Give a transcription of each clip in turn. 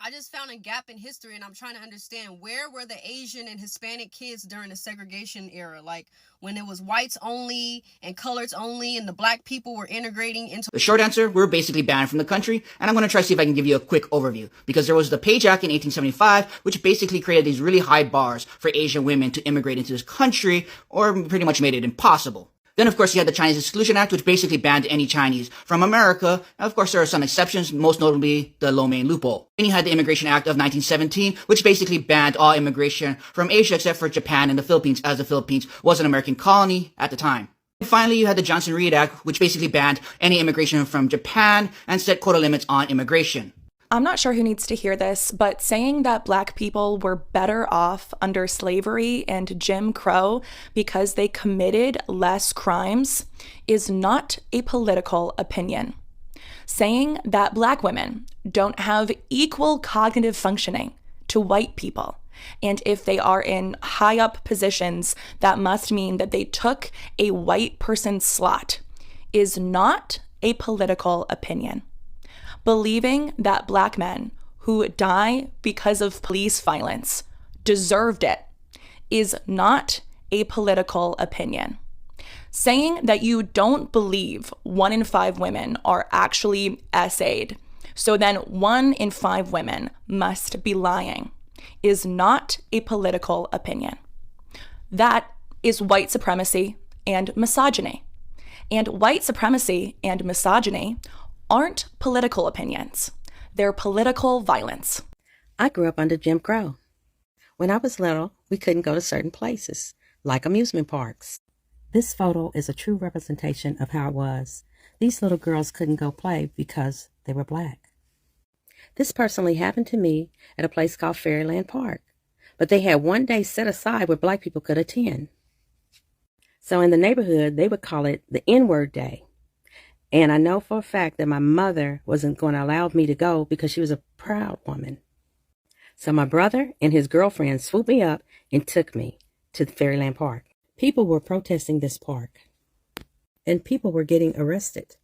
I just found a gap in history and I'm trying to understand where were the Asian and Hispanic kids during the segregation era, like when it was whites only and coloreds only and the black people were integrating into... The short answer, we were basically banned from the country, and I'm going to try to see if I can give you a quick overview, because there was the Page Act in 1875, which basically created these really high bars for Asian women to immigrate into this country, or pretty much made it impossible. Then, of course, you had the Chinese Exclusion Act, which basically banned any Chinese from America. Now, of course, there are some exceptions, most notably the Lo Mein loophole. Then you had the Immigration Act of 1917, which basically banned all immigration from Asia except for Japan and the Philippines, as the Philippines was an American colony at the time. And finally, you had the Johnson-Reed Act, which basically banned any immigration from Japan and set quota limits on immigration. I'm not sure who needs to hear this, but saying that Black people were better off under slavery and Jim Crow because they committed less crimes is not a political opinion. Saying that Black women don't have equal cognitive functioning to white people, and if they are in high up positions, that must mean that they took a white person's slot, is not a political opinion. Believing that Black men who die because of police violence deserved it is not a political opinion. Saying that you don't believe 1 in 5 women are actually essayed, so then 1 in 5 women must be lying, is not a political opinion. That is white supremacy and misogyny. And white supremacy and misogyny aren't political opinions. They're political violence. I grew up under Jim Crow. When I was little, we couldn't go to certain places, like amusement parks. This photo is a true representation of how it was. These little girls couldn't go play because they were Black. This personally happened to me at a place called Fairyland Park, but they had one day set aside where Black people could attend. So in the neighborhood, they would call it the N-word day. And I know for a fact that my mother wasn't going to allow me to go because she was a proud woman. So my brother and his girlfriend swooped me up and took me to Fairyland Park. People were protesting this park, and people were getting arrested.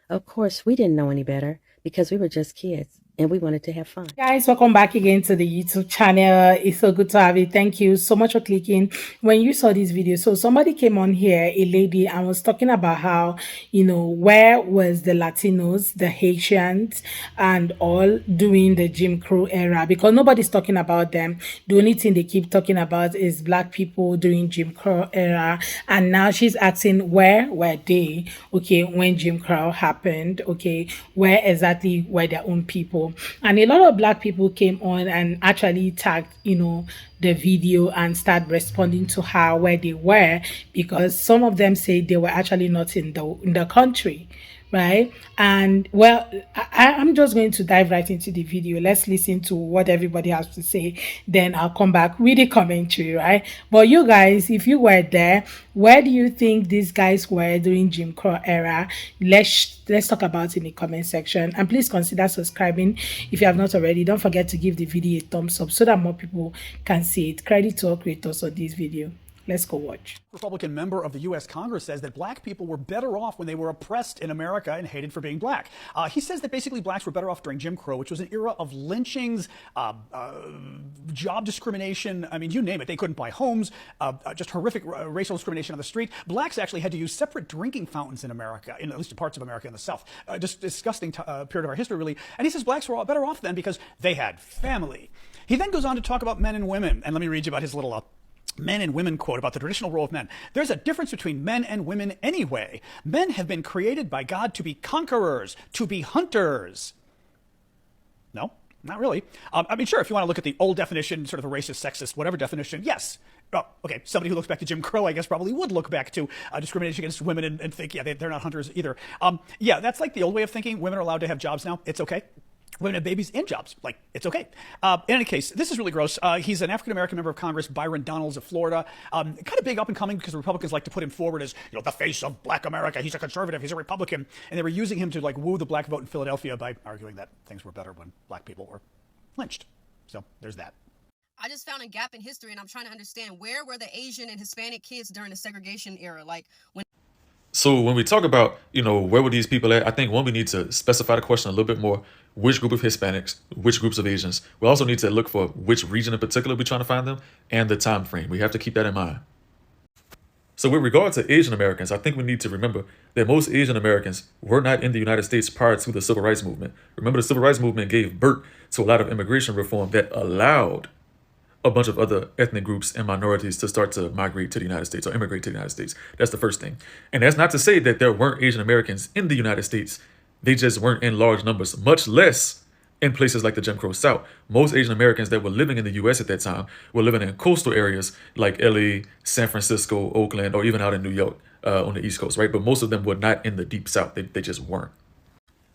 Of course, we didn't know any better because we were just kids. And we wanted to have fun. Guys, welcome back again to the YouTube channel. It's so good to have you. Thank you so much for clicking when you saw this video. So somebody came on here, a lady, and was talking about how, where was the Latinos, the Haitians, and all during the Jim Crow era, because nobody's talking about them. The only thing they keep talking about is Black people during Jim Crow era. And now she's asking, where were they, okay, when Jim Crow happened, okay, where exactly were their own people? And a lot of Black people came on and actually tagged, the video and start responding to her where they were, because some of them say they were actually not in the country, right? And well, I'm just going to dive right into the video. Let's listen to what everybody has to say, then I'll come back with the commentary, right? But you guys, if you were there, where do you think these guys were during Jim Crow era? Let's talk about it in the comment section, and please consider subscribing if you have not already. Don't forget to give the video a thumbs up so that more people can see it. Credit to all creators of this video. Let's go watch. Republican member of the U.S. Congress says that Black people were better off when they were oppressed in America and hated for being Black. He says that basically Blacks were better off during Jim Crow, which was an era of lynchings, job discrimination. I mean, you name it. They couldn't buy homes, just horrific racial discrimination on the street. Blacks actually had to use separate drinking fountains in America, at least in parts of America in the South. Just disgusting period of our history, really. And he says Blacks were all better off then because they had family. He then goes on to talk about men and women. And let me read you about his little men and women quote about the traditional role of men. There's a difference between men and women anyway. Men have been created by God to be conquerors, to be hunters. No, not really. I mean, sure, if you want to look at the old definition, sort of a racist, sexist, whatever definition, yes. Oh, okay, somebody who looks back to Jim Crow, I guess, probably would look back to discrimination against women and think, yeah, they're not hunters either. Yeah, that's like the old way of thinking. Women are allowed to have jobs now. It's okay. Women have babies and jobs. Like, it's okay. In any case, this is really gross. He's an African-American member of Congress, Byron Donalds of Florida. Kind of big up and coming because Republicans like to put him forward as, the face of Black America. He's a conservative. He's a Republican. And they were using him to, woo the Black vote in Philadelphia by arguing that things were better when Black people were lynched. So there's that. I just found a gap in history and I'm trying to understand where were the Asian and Hispanic kids during the segregation era, like when... So when we talk about, where were these people at, I think one, we need to specify the question a little bit more. which group of Hispanics, which groups of Asians. We also need to look for which region in particular we're trying to find them and the time frame. We have to keep that in mind. So with regard to Asian Americans, I think we need to remember that most Asian Americans were not in the United States prior to the Civil Rights Movement. Remember, the Civil Rights Movement gave birth to a lot of immigration reform that allowed a bunch of other ethnic groups and minorities to start to migrate to the United States or immigrate to the United States. That's the first thing. And that's not to say that there weren't Asian Americans in the United States. They just weren't in large numbers, much less in places like the Jim Crow South. Most Asian Americans that were living in the U.S. at that time were living in coastal areas like L.A., San Francisco, Oakland, or even out in New York on the East Coast, right? But most of them were not in the Deep South. They just weren't.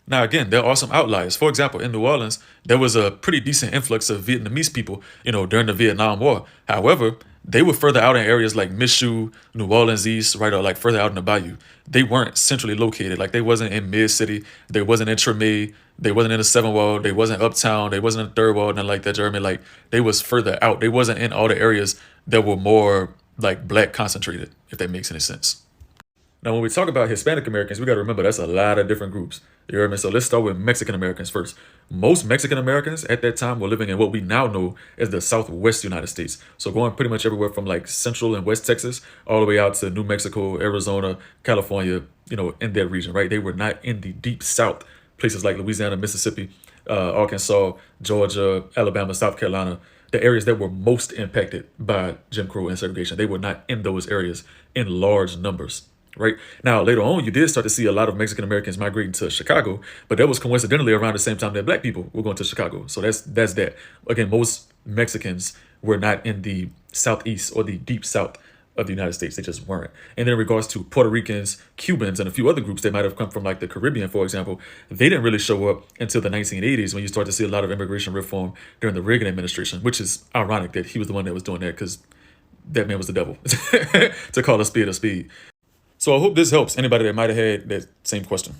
Now, again, there are some outliers. For example, in New Orleans, there was a pretty decent influx of Vietnamese people, during the Vietnam War. However, they were further out in areas like Michoud, New Orleans East, right, or like further out in the bayou. They weren't centrally located. Like, they wasn't in Mid-City. They wasn't in Treme. They wasn't in the Seventh Ward. They wasn't uptown. They wasn't in the Third Ward, nothing like that, Jeremy. Like, they was further out. They wasn't in all the areas that were more, like, black concentrated, if that makes any sense. Now, when we talk about Hispanic Americans, we got to remember that's a lot of different groups. You heard me? So let's start with Mexican Americans first. Most Mexican Americans at that time were living in what we now know as the Southwest United States. So going pretty much everywhere from like Central and West Texas all the way out to New Mexico, Arizona, California, in that region, right? They were not in the Deep South, places like Louisiana, Mississippi, Arkansas, Georgia, Alabama, South Carolina, the areas that were most impacted by Jim Crow and segregation. They were not in those areas in large numbers. Right now, later on, you did start to see a lot of Mexican Americans migrating to Chicago, but that was coincidentally around the same time that black people were going to Chicago. So that's that. Again, most Mexicans were not in the Southeast or the Deep South of the United States. They just weren't. And then in regards to Puerto Ricans, Cubans, and a few other groups that might have come from like the Caribbean, for example, they didn't really show up until the 1980s when you start to see a lot of immigration reform during the Reagan administration, which is ironic that he was the one that was doing that because that man was the devil, to call a speed a speed. So I hope this helps anybody that might have had that same question.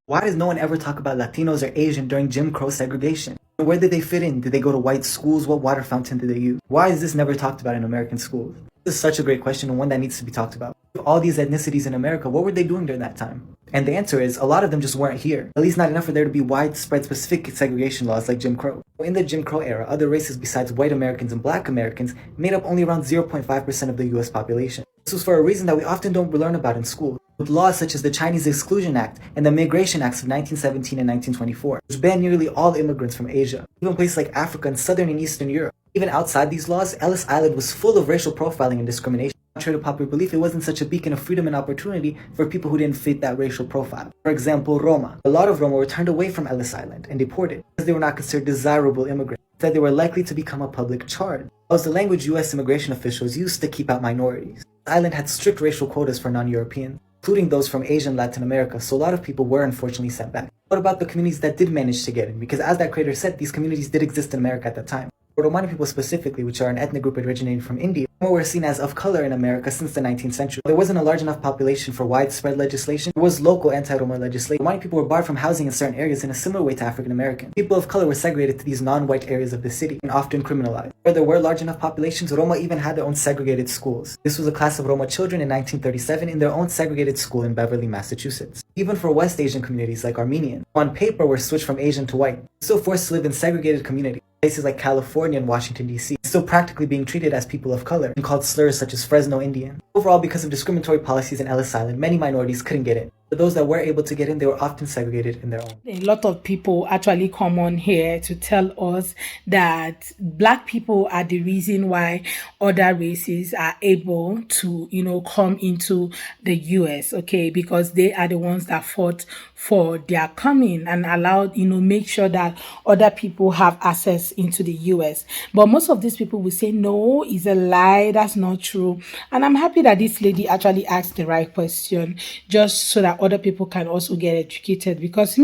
Why does no one ever talk about Latinos or Asian during Jim Crow segregation? Where did they fit in? Did they go to white schools? What water fountain did they use? Why is this never talked about in American schools? This is such a great question and one that needs to be talked about. All these ethnicities in America, what were they doing during that time? And the answer is, a lot of them just weren't here. At least not enough for there to be widespread specific segregation laws like Jim Crow. In the Jim Crow era, other races besides white Americans and black Americans made up only around 0.5% of the US population. This was for a reason that we often don't learn about in school, with laws such as the Chinese Exclusion Act and the Migration Acts of 1917 and 1924, which banned nearly all immigrants from Asia, even places like Africa and Southern and Eastern Europe. Even outside these laws, Ellis Island was full of racial profiling and discrimination. Contrary to popular belief, it wasn't such a beacon of freedom and opportunity for people who didn't fit that racial profile. For example, Roma. A lot of Roma were turned away from Ellis Island and deported because they were not considered desirable immigrants. Instead, they were likely to become a public charge. That was the language U.S. immigration officials used to keep out minorities. The island had strict racial quotas for non-Europeans, including those from Asia and Latin America, so a lot of people were unfortunately sent back. What about the communities that did manage to get in? Because as that creator said, these communities did exist in America at that time. For Romani people specifically, which are an ethnic group originating from India, Roma were seen as of color in America since the 19th century. There wasn't a large enough population for widespread legislation. There was local anti-Roma legislation. Romani people were barred from housing in certain areas in a similar way to African Americans. People of color were segregated to these non-white areas of the city and often criminalized. Where there were large enough populations, Roma even had their own segregated schools. This was a class of Roma children in 1937 in their own segregated school in Beverly, Massachusetts. Even for West Asian communities like Armenians, who on paper were switched from Asian to white, still forced to live in segregated communities. Places like California and Washington, D.C., still practically being treated as people of color and called slurs such as Fresno Indian. Overall, because of discriminatory policies in Ellis Island, many minorities couldn't get in. For those that were able to get in, they were often segregated in their own. A lot of people actually come on here to tell us that black people are the reason why other races are able to, come into the US, okay, because they are the ones that fought for their coming and allowed, make sure that other people have access into the US. But most of these people will say, no, it's a lie, that's not true. And I'm happy that this lady actually asked the right question, just so that other people can also get educated, because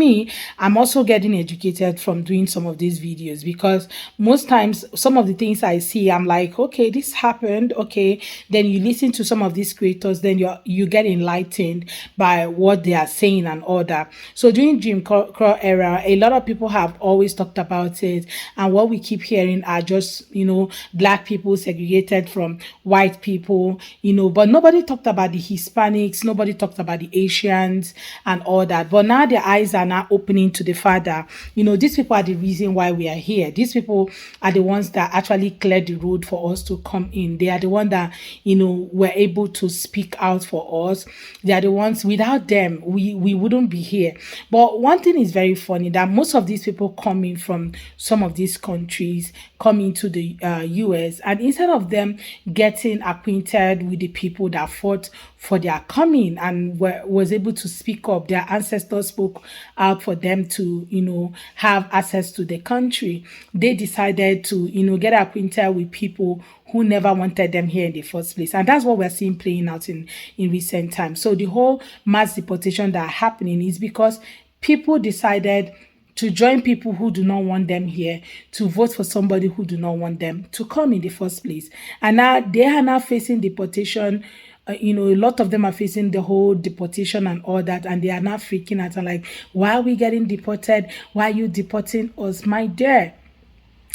I'm also getting educated from doing some of these videos, because most times some of the things I see, I'm like, okay, this happened, okay, then you listen to some of these creators, then you get enlightened by what they are saying and all that. So during Jim Crow era, a lot of people have always talked about it, and what we keep hearing are just black people segregated from white people, but nobody talked about the Hispanics, nobody talked about the Asians, Africans and all that. But now their eyes are now opening to the fact that, these people are the reason why we are here. These people are the ones that actually cleared the road for us to come in. They are the ones that, were able to speak out for us. They are the ones, without them, we wouldn't be here. But one thing is very funny, that most of these people coming from some of these countries come into the US, and instead of them getting acquainted with the people that fought for their coming and was able to speak up, their ancestors spoke out for them to have access to the country, they decided to get acquainted with people who never wanted them here in the first place. And that's what we're seeing playing out in recent times. So the whole mass deportation that are happening is because people decided to join people who do not want them here, to vote for somebody who do not want them to come in the first place. And now they are now facing deportation. A lot of them are facing the whole deportation and all that, and they are now freaking out and like, why are we getting deported? Why are you deporting us? My dear,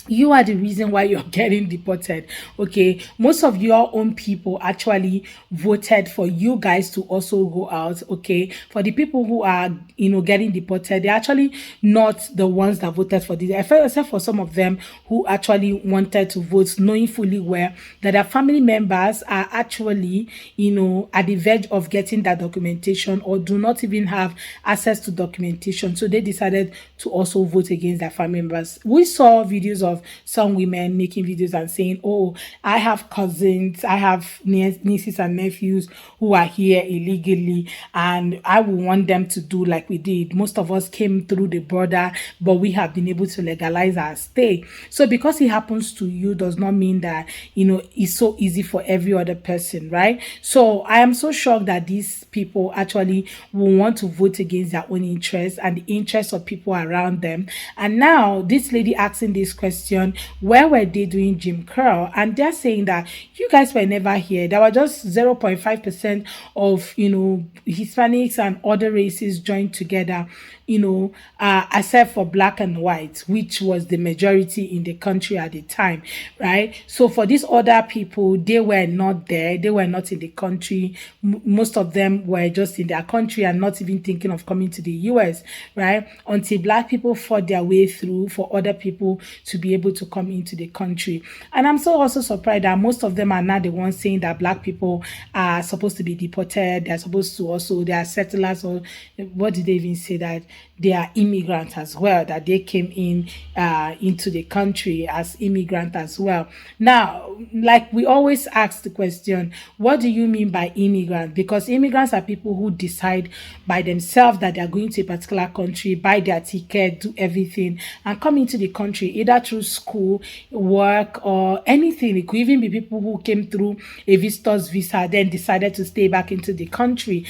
you are the reason why you're getting deported. Okay, most of your own people actually voted for you guys to also go out. Okay, for the people who are getting deported, they're actually not the ones that voted for this, except for some of them who actually wanted to vote, knowing fully well that their family members are actually at the verge of getting that documentation, or do not even have access to documentation, so they decided to also vote against their family members. We saw videos of some women making videos and saying, oh, I have cousins, I have nieces and nephews who are here illegally, and I will want them to do like we did. Most of us came through the border, but we have been able to legalize our stay. So because it happens to you does not mean that it's so easy for every other person, right? So I am so shocked that these people actually will want to vote against their own interests and the interests of people around them. And now this lady asking this question, where were they doing Jim Crow? And they're saying that you guys were never here. There were just 0.5% of Hispanics and other races joined together, except for black and white, which was the majority in the country at the time, right? So for these other people, they were not there. They were not in the country. Most of them were just in their country and not even thinking of coming to the US, right? Until black people fought their way through for other people to be able to come into the country. And I'm so also surprised that most of them are not the ones saying that black people are supposed to be deported. They're supposed to also, they are settlers, or what did they even say, that they are immigrants as well, that they came in into the country as immigrants as well. Now, like we always ask the question, what do you mean by immigrant? Because immigrants are people who decide by themselves that they are going to a particular country, buy their ticket, do everything, and come into the country, either through school, work, or anything. It could even be people who came through a visitor's visa, then decided to stay back in the country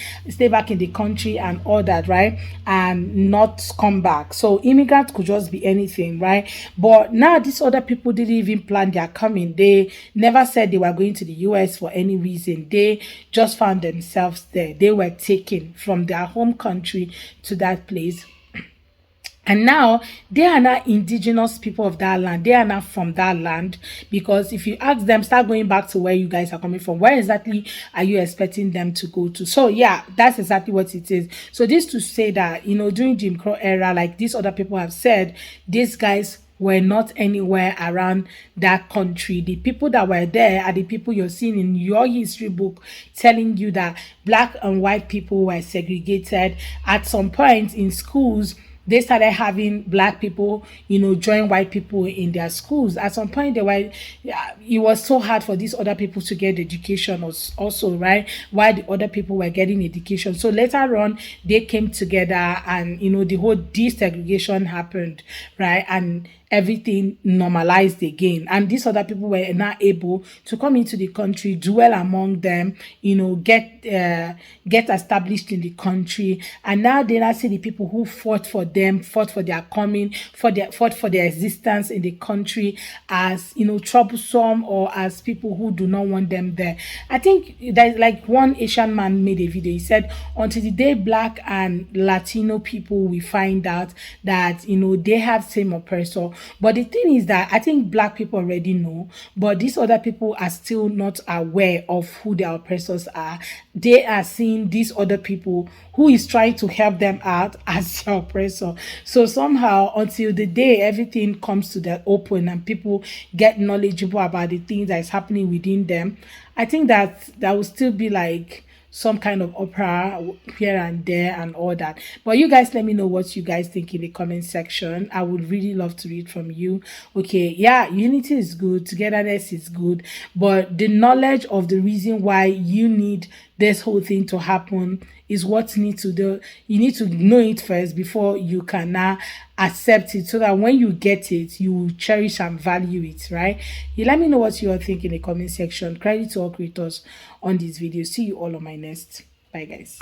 and all that, right? And not come back. So immigrants could just be anything, right? But now these other people didn't even plan their coming. They never said they were going to the US for any reason. They just found themselves there. They were taken from their home country to that place. And now they are not indigenous people of that land. They are not from that land, because if you ask them, start going back to where you guys are coming from, where exactly are you expecting them to go to? So yeah, that's exactly what it is. So this to say that, during Jim Crow era, like these other people have said, these guys were not anywhere around that country. The people that were there are the people you're seeing in your history book telling you that black and white people were segregated. At some point in schools, they started having black people, join white people in their schools. At some point, it was so hard for these other people to get education also, right? While the other people were getting education. So later on, they came together and, the whole desegregation happened, right? And everything normalized again, and these other people were not able to come into the country, dwell among them, get established in the country. And now they now see the people who fought for them, fought for their coming, fought for their existence in the country as troublesome, or as people who do not want them there. I think there's like one Asian man made a video. He said, until the day black and Latino people will find out that they have same oppressor, But the thing is that I think black people already know, but these other people are still not aware of who their oppressors are. They are seeing these other people who is trying to help them out as their oppressor. So somehow, until the day everything comes to the open and people get knowledgeable about the things that is happening within them, I think that will still be like some kind of opera here and there and all that. But you guys let me know what you guys think in the comment section. I would really love to read from you. Okay, yeah, unity is good, togetherness is good, but the knowledge of the reason why you need this whole thing to happen is what you need to do. You need to know it first before you can now accept it, so that when you get it, you will cherish and value it, right? You let me know what you all think in the comment section. Credit to all creators on this video. See you all on my next. Bye guys.